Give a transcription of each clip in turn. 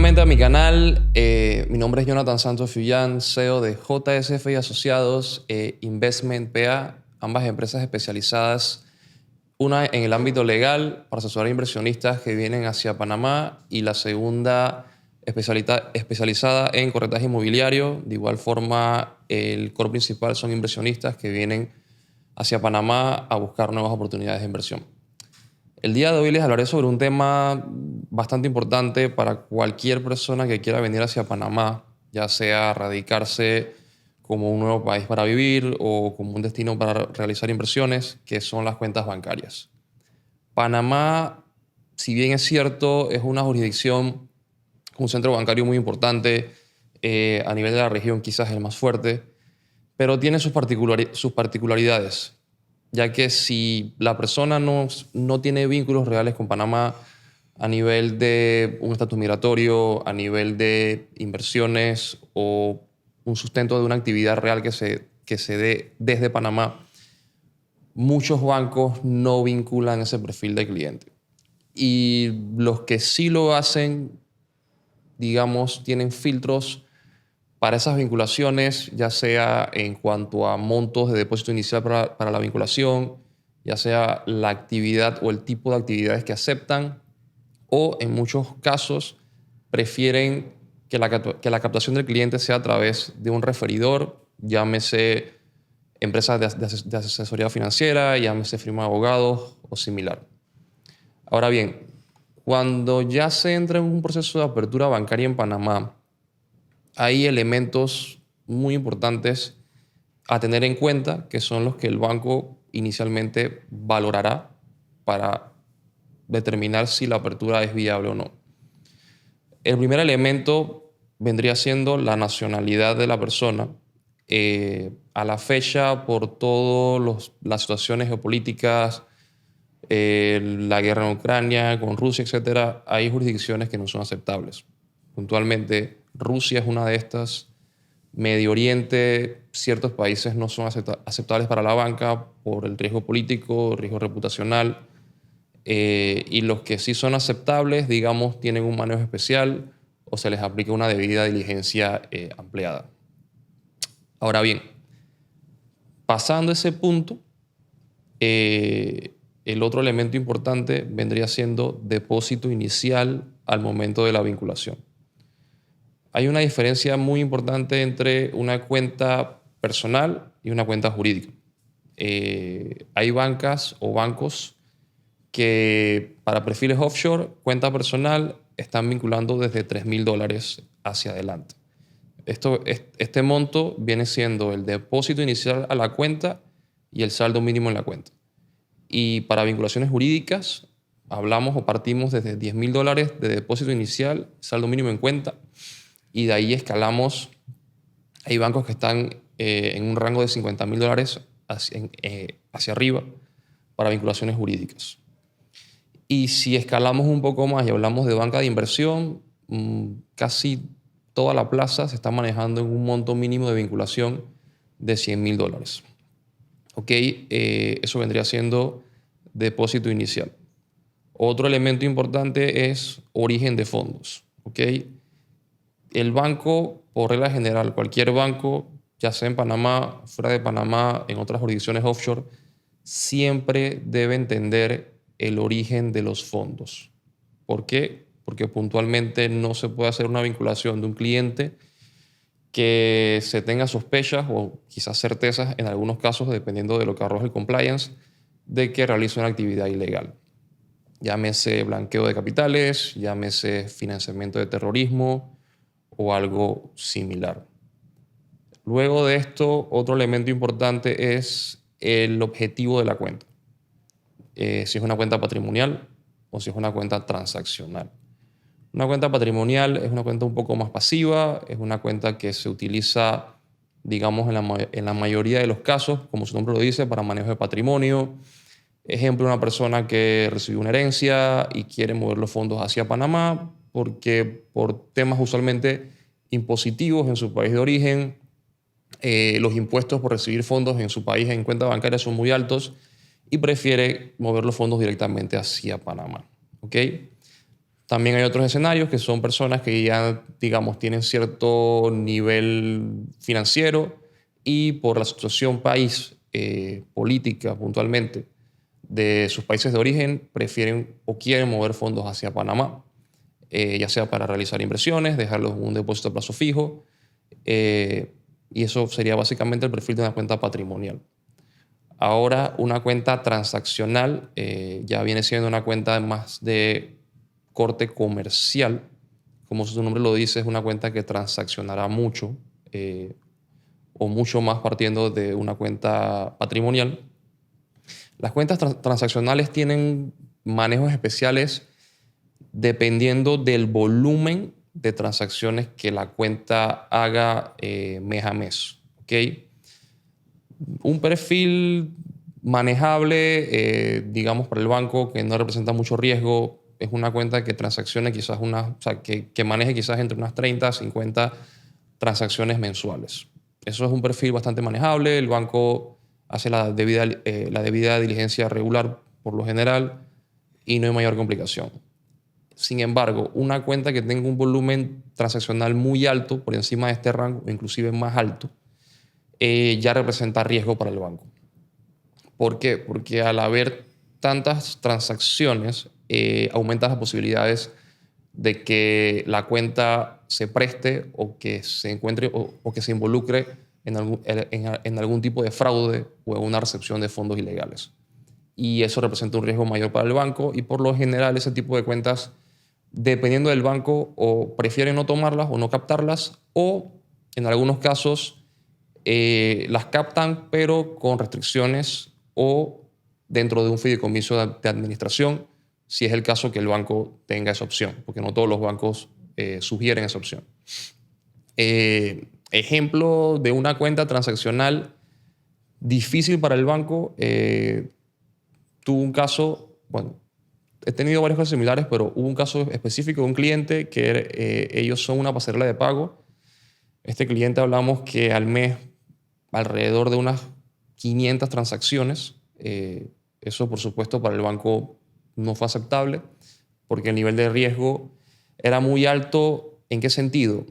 nuevamente a mi canal. Mi nombre es Jonathan Santos Fuyan, CEO de JSF y Asociados Investment PA, ambas empresas especializadas, una en el ámbito legal para asesorar inversionistas que vienen hacia Panamá y la segunda especializada en corretaje inmobiliario. De igual forma, el core principal son inversionistas que vienen hacia Panamá a buscar nuevas oportunidades de inversión. El día de hoy les hablaré sobre un tema bastante importante para cualquier persona que quiera venir hacia Panamá, ya sea radicarse como un nuevo país para vivir o como un destino para realizar inversiones, que son las cuentas bancarias. Panamá, si bien es cierto, es una jurisdicción, un centro bancario muy importante, a nivel de la región quizás el más fuerte, pero tiene sus particularidades, ya que si la persona no tiene vínculos reales con Panamá a nivel de un estatus migratorio, a nivel de inversiones o un sustento de una actividad real que se dé desde Panamá, muchos bancos no vinculan ese perfil de cliente. Y los que sí lo hacen, digamos, tienen filtros para esas vinculaciones, ya sea en cuanto a montos de depósito inicial para la vinculación, ya sea la actividad o el tipo de actividades que aceptan, o en muchos casos prefieren que la captación del cliente sea a través de un referidor, llámese empresas de asesoría financiera, llámese firma de abogados o similar. Ahora bien, cuando ya se entra en un proceso de apertura bancaria en Panamá, hay elementos muy importantes a tener en cuenta que son los que el banco inicialmente valorará para determinar si la apertura es viable o no. El primer elemento vendría siendo la nacionalidad de la persona. A la fecha, por todas las situaciones geopolíticas, la guerra en Ucrania, con Rusia, etc., hay jurisdicciones que no son aceptables. Puntualmente, Rusia es una de estas. Medio Oriente, ciertos países no son aceptables para la banca por el riesgo político, el riesgo reputacional. Y los que sí son aceptables, digamos, tienen un manejo especial o se les aplica una debida diligencia ampliada. Ahora bien, pasando ese punto, el otro elemento importante vendría siendo depósito inicial al momento de la vinculación. Hay una diferencia muy importante entre una cuenta personal y una cuenta jurídica. Hay bancas o bancos que para perfiles offshore, cuenta personal, están vinculando desde $3,000 hacia adelante. Este monto viene siendo el depósito inicial a la cuenta y el saldo mínimo en la cuenta. Y para vinculaciones jurídicas, hablamos o partimos desde $10,000 de depósito inicial, saldo mínimo en cuenta, y de ahí escalamos. Hay bancos que están en un rango de $50,000 hacia arriba para vinculaciones jurídicas. Y si escalamos un poco más y hablamos de banca de inversión, casi toda la plaza se está manejando en un monto mínimo de vinculación de $100,000. ¿Ok? Eso vendría siendo depósito inicial. Otro elemento importante es origen de fondos. ¿Ok? El banco, por regla general, cualquier banco, ya sea en Panamá, fuera de Panamá, en otras jurisdicciones offshore, siempre debe entender el origen de los fondos. ¿Por qué? Porque puntualmente no se puede hacer una vinculación de un cliente que se tenga sospechas o quizás certezas en algunos casos, dependiendo de lo que arroje el compliance, de que realiza una actividad ilegal. Llámese blanqueo de capitales, llámese financiamiento de terrorismo o algo similar. Luego de esto, otro elemento importante es el objetivo de la cuenta. Si es una cuenta patrimonial o si es una cuenta transaccional. Una cuenta patrimonial es una cuenta un poco más pasiva, es una cuenta que se utiliza, digamos, en la mayoría de los casos, como su nombre lo dice, para manejo de patrimonio. Ejemplo, una persona que recibió una herencia y quiere mover los fondos hacia Panamá porque por temas usualmente impositivos en su país de origen, los impuestos por recibir fondos en su país en cuenta bancaria son muy altos y prefiere mover los fondos directamente hacia Panamá. ¿Ok? También hay otros escenarios que son personas que ya, digamos, tienen cierto nivel financiero y por la situación país, política puntualmente, de sus países de origen, prefieren o quieren mover fondos hacia Panamá, ya sea para realizar inversiones, dejarlos en un depósito a plazo fijo, y eso sería básicamente el perfil de una cuenta patrimonial. Ahora, una cuenta transaccional ya viene siendo una cuenta más de corte comercial. Como su nombre lo dice, es una cuenta que transaccionará mucho o mucho más partiendo de una cuenta patrimonial. Las cuentas transaccionales tienen manejos especiales dependiendo del volumen de transacciones que la cuenta haga mes a mes. ¿Okay? Un perfil manejable, digamos, para el banco, que no representa mucho riesgo, es una cuenta que transaccione quizás que maneje quizás entre unas 30 a 50 transacciones mensuales. Eso es un perfil bastante manejable. El banco hace la debida diligencia regular por lo general y no hay mayor complicación. Sin embargo, una cuenta que tenga un volumen transaccional muy alto, por encima de este rango, o inclusive más alto, ya representa riesgo para el banco. ¿Por qué? Porque al haber tantas transacciones, aumentan las posibilidades de que la cuenta se preste o que se encuentre o que se involucre en algún tipo de fraude o en una recepción de fondos ilegales. Y eso representa un riesgo mayor para el banco y por lo general ese tipo de cuentas, dependiendo del banco, o prefieren no tomarlas o no captarlas o en algunos casos las captan pero con restricciones o dentro de un fideicomiso de administración, si es el caso que el banco tenga esa opción, porque no todos los bancos sugieren esa opción. Ejemplo de una cuenta transaccional difícil para el banco, tuvo un caso, bueno, he tenido varios casos similares, pero hubo un caso específico de un cliente que ellos son una pasarela de pago. Este cliente hablamos que al mes alrededor de unas 500 transacciones. Eso, por supuesto, para el banco no fue aceptable porque el nivel de riesgo era muy alto. ¿En qué sentido?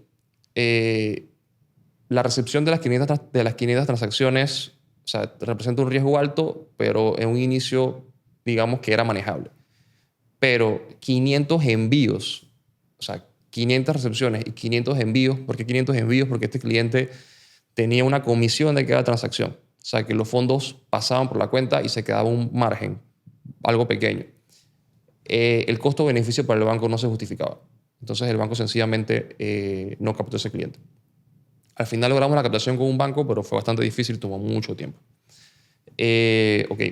La recepción de las 500 transacciones, o sea, representa un riesgo alto, pero en un inicio, digamos que era manejable. Pero 500 envíos, o sea, 500 recepciones y 500 envíos. ¿Por qué 500 envíos? Porque este cliente tenía una comisión de cada transacción. O sea, que los fondos pasaban por la cuenta y se quedaba un margen, algo pequeño. El costo-beneficio para el banco no se justificaba. Entonces el banco sencillamente no captó a ese cliente. Al final logramos la captación con un banco, pero fue bastante difícil, tomó mucho tiempo. Ok,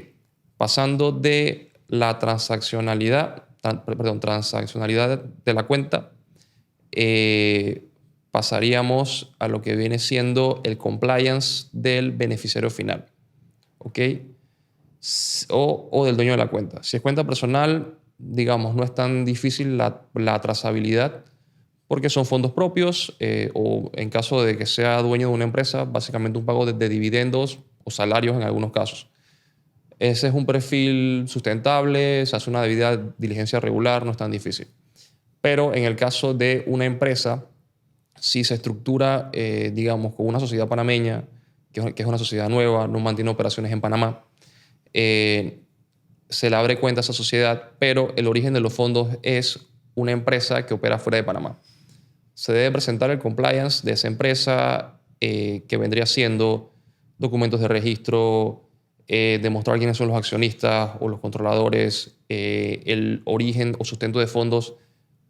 pasando de la transaccionalidad de la cuenta, pasaríamos a lo que viene siendo el compliance del beneficiario final, ¿ok? O del dueño de la cuenta. Si es cuenta personal, digamos, no es tan difícil la trazabilidad porque son fondos propios o en caso de que sea dueño de una empresa, básicamente un pago de dividendos o salarios en algunos casos. Ese es un perfil sustentable, se hace una debida diligencia regular, no es tan difícil. Pero en el caso de una empresa, si se estructura, digamos, con una sociedad panameña, que es una sociedad nueva, no mantiene operaciones en Panamá, se le abre cuenta a esa sociedad, pero el origen de los fondos es una empresa que opera fuera de Panamá. Se debe presentar el compliance de esa empresa, que vendría siendo documentos de registro, demostrar quiénes son los accionistas o los controladores, el origen o sustento de fondos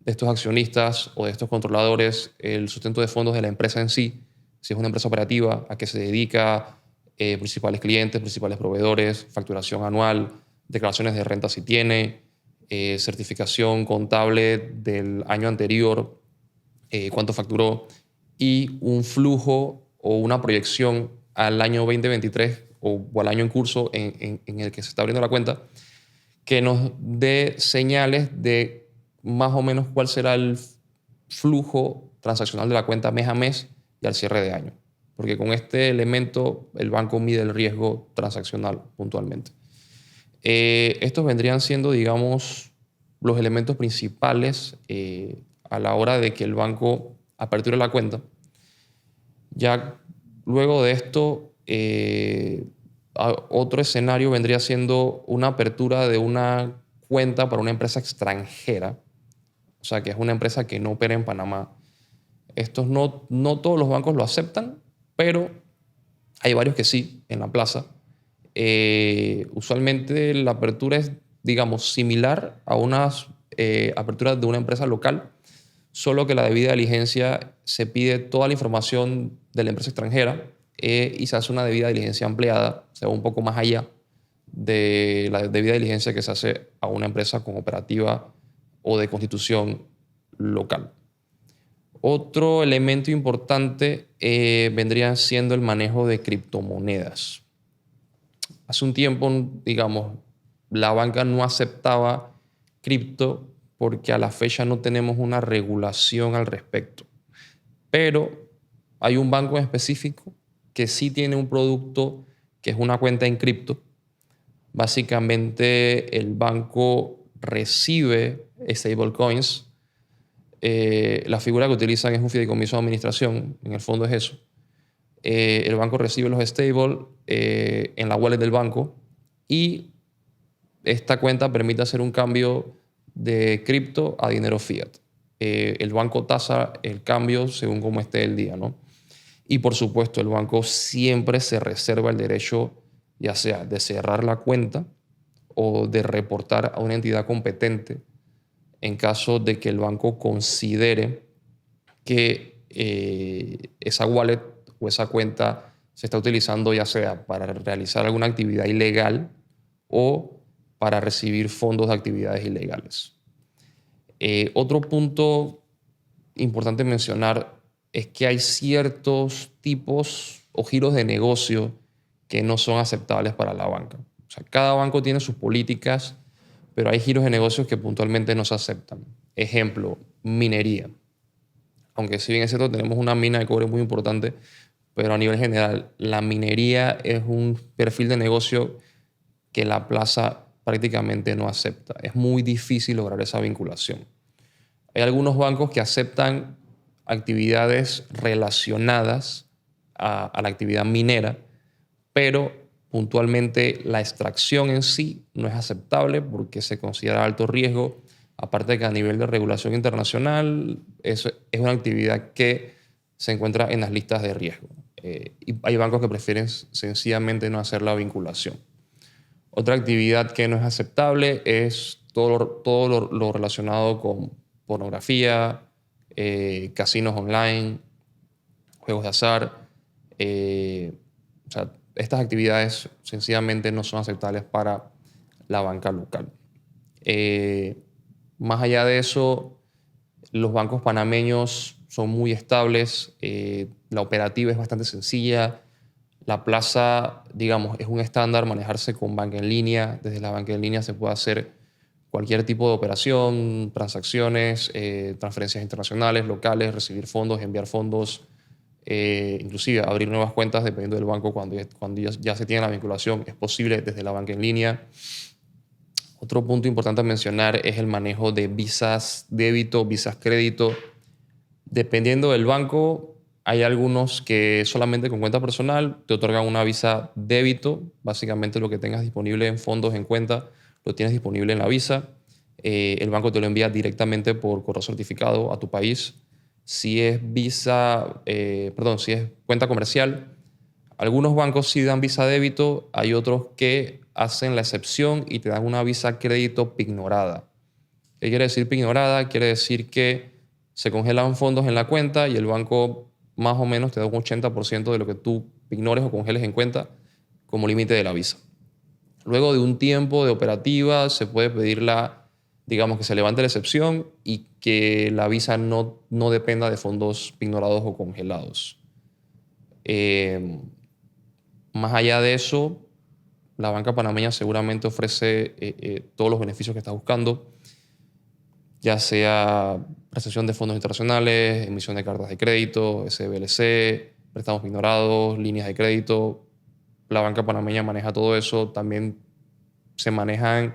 de estos accionistas o de estos controladores, el sustento de fondos de la empresa en sí, si es una empresa operativa, a qué se dedica, principales clientes, principales proveedores, facturación anual, declaraciones de renta si tiene, certificación contable del año anterior, cuánto facturó y un flujo o una proyección al año 2023 o al año en curso en el que se está abriendo la cuenta, que nos dé señales de más o menos cuál será el flujo transaccional de la cuenta mes a mes y al cierre de año. Porque con este elemento el banco mide el riesgo transaccional puntualmente. Estos vendrían siendo, digamos, los elementos principales a la hora de que el banco aperture la cuenta. Ya luego de esto, otro escenario vendría siendo una apertura de una cuenta para una empresa extranjera, o sea, que es una empresa que no opera en Panamá. Estos no todos los bancos lo aceptan, pero hay varios que sí en la plaza. Usualmente la apertura es, digamos, similar a unas aperturas de una empresa local, solo que la debida diligencia se pide toda la información de la empresa extranjera y se hace una debida diligencia ampliada, se va un poco más allá de la debida diligencia que se hace a una empresa con operativa o de constitución local. Otro elemento importante vendría siendo el manejo de criptomonedas. Hace un tiempo, digamos, la banca no aceptaba cripto porque a la fecha no tenemos una regulación al respecto. Pero hay un banco en específico que sí tiene un producto que es una cuenta en cripto. Básicamente el banco recibe stablecoins. La figura que utilizan es un fideicomiso de administración, en el fondo es eso. El banco recibe los stable en la wallet del banco y esta cuenta permite hacer un cambio de cripto a dinero fiat. El banco tasa el cambio según cómo esté el día, ¿no? Y por supuesto, el banco siempre se reserva el derecho, ya sea de cerrar la cuenta o de reportar a una entidad competente en caso de que el banco considere que esa wallet o esa cuenta se está utilizando ya sea para realizar alguna actividad ilegal o para recibir fondos de actividades ilegales. Otro punto importante mencionar es que hay ciertos tipos o giros de negocio que no son aceptables para la banca. O sea, cada banco tiene sus políticas, pero hay giros de negocios que puntualmente no se aceptan. Ejemplo, minería. Aunque si bien es cierto, tenemos una mina de cobre muy importante, pero a nivel general, la minería es un perfil de negocio que la plaza prácticamente no acepta. Es muy difícil lograr esa vinculación. Hay algunos bancos que aceptan actividades relacionadas a la actividad minera, pero puntualmente la extracción en sí no es aceptable porque se considera alto riesgo. Aparte de que a nivel de regulación internacional es una actividad que se encuentra en las listas de riesgo. Y hay bancos que prefieren sencillamente no hacer la vinculación. Otra actividad que no es aceptable es todo lo relacionado con pornografía, casinos online, juegos de azar. O sea, estas actividades sencillamente no son aceptables para la banca local. Más allá de eso, los bancos panameños son muy estables, la operativa es bastante sencilla, la plaza, digamos, es un estándar manejarse con banca en línea. Desde la banca en línea se puede hacer cualquier tipo de operación, transacciones, transferencias internacionales, locales, recibir fondos, enviar fondos, inclusive abrir nuevas cuentas dependiendo del banco cuando ya se tiene la vinculación. Es posible desde la banca en línea. Otro punto importante a mencionar es el manejo de visas débito, visas crédito. Dependiendo del banco, hay algunos que solamente con cuenta personal te otorgan una visa débito. Básicamente lo que tengas disponible en fondos en cuenta lo tienes disponible en la visa. El banco te lo envía directamente por correo certificado a tu país. Si es si es cuenta comercial, algunos bancos sí dan visa débito, hay otros que hacen la excepción y te dan una visa crédito pignorada. ¿Qué quiere decir pignorada? Quiere decir que se congelan fondos en la cuenta y el banco más o menos te da un 80% de lo que tú ignores o congeles en cuenta como límite de la visa. Luego de un tiempo de operativa se puede pedir digamos que se levante la excepción y que la visa no dependa de fondos pignorados o congelados. Más allá de eso, la banca panameña seguramente ofrece todos los beneficios que estás buscando, ya sea recepción de fondos internacionales, emisión de cartas de crédito, SBLC, préstamos pignorados, líneas de crédito. La banca panameña maneja todo eso. También se manejan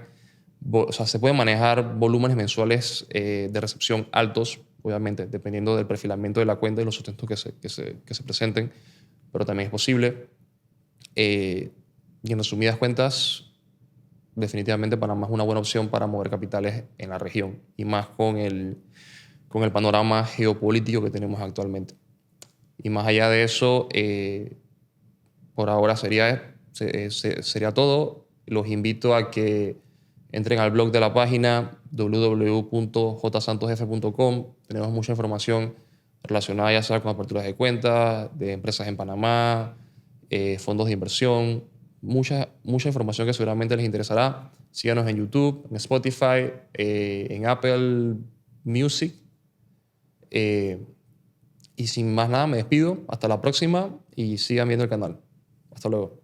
o sea, se pueden manejar volúmenes mensuales de recepción altos, obviamente, dependiendo del perfilamiento de la cuenta y los sustentos que se presenten, pero también es posible. Y en resumidas cuentas, definitivamente Panamá es una buena opción para mover capitales en la región, y más con el panorama geopolítico que tenemos actualmente. Y más allá de eso, por ahora sería todo. Los invito a que entren al blog de la página www.jsantosf.com. Tenemos mucha información relacionada ya sea con aperturas de cuentas, de empresas en Panamá, fondos de inversión, mucha información que seguramente les interesará. Síganos en YouTube, en Spotify, en Apple Music. Y sin más nada, me despido. Hasta la próxima y sigan viendo el canal. Hasta luego.